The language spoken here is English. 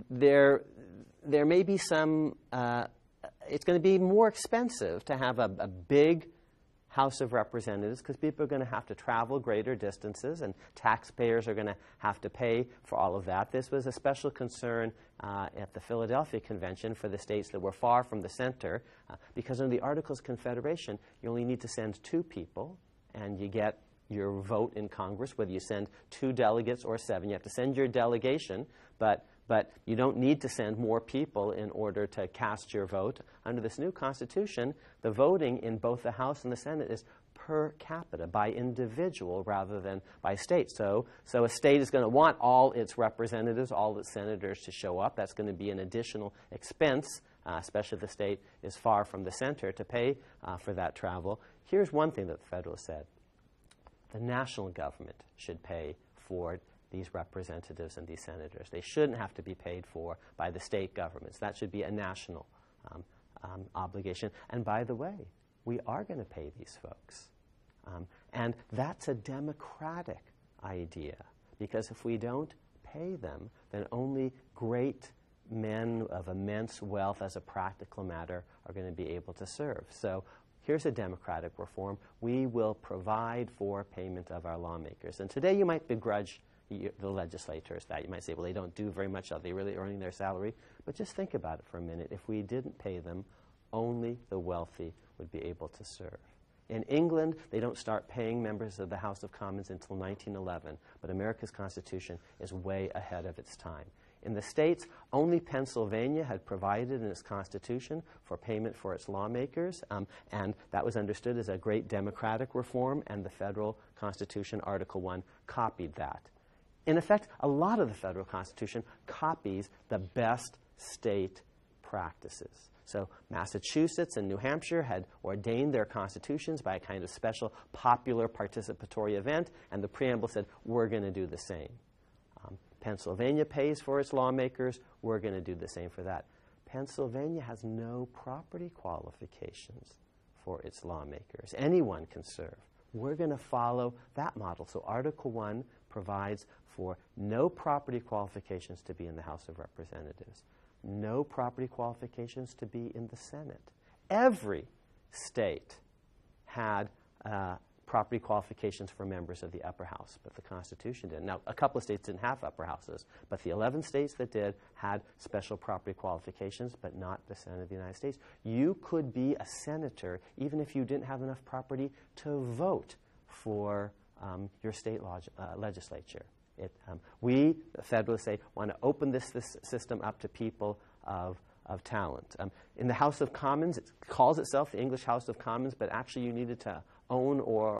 there may be some, it's going to be more expensive to have a big House of Representatives because people are going to have to travel greater distances and taxpayers are going to have to pay for all of that. This was a special concern at the Philadelphia Convention for the states that were far from the center because under the Articles of Confederation, you only need to send 2 people and you get your vote in Congress, whether you send 2 delegates or 7. You have to send your delegation, but you don't need to send more people in order to cast your vote. Under this new Constitution, the voting in both the House and the Senate is per capita, by individual rather than by state. So a state is going to want all its representatives, all its senators to show up. That's going to be an additional expense, especially if the state is far from the center, to pay for that travel. Here's one thing that the Federalists said. The national government should pay for these representatives and these senators. They shouldn't have to be paid for by the state governments. That should be a national obligation. And by the way, we are going to pay these folks. And that's a democratic idea, because if we don't pay them, then only great men of immense wealth as a practical matter are going to be able to serve. So here's a democratic reform. We will provide for payment of our lawmakers. And today you might begrudge the legislators that. You might say, well, they don't do very much. Are they really earning their salary? But just think about it for a minute. If we didn't pay them, only the wealthy would be able to serve. In England, they don't start paying members of the House of Commons until 1911, but America's Constitution is way ahead of its time. In the states, only Pennsylvania had provided in its Constitution for payment for its lawmakers, and that was understood as a great democratic reform, and the federal Constitution, Article 1, copied that. In effect, a lot of the federal Constitution copies the best state practices. So Massachusetts and New Hampshire had ordained their constitutions by a kind of special popular participatory event, and the preamble said, we're going to do the same. Pennsylvania pays for its lawmakers. We're going to do the same for that. Pennsylvania has no property qualifications for its lawmakers. Anyone can serve. We're going to follow that model. So Article 1 provides for no property qualifications to be in the House of Representatives, no property qualifications to be in the Senate. Every state had property qualifications for members of the upper house, but the Constitution didn't. Now, a couple of states didn't have upper houses, but the 11 states that did had special property qualifications, but not the Senate of the United States. You could be a senator even if you didn't have enough property to vote for your state legislature. We, the Federalists, say, want to open this system up to people of talent. In the House of Commons, it calls itself the English House of Commons, but actually you needed to own or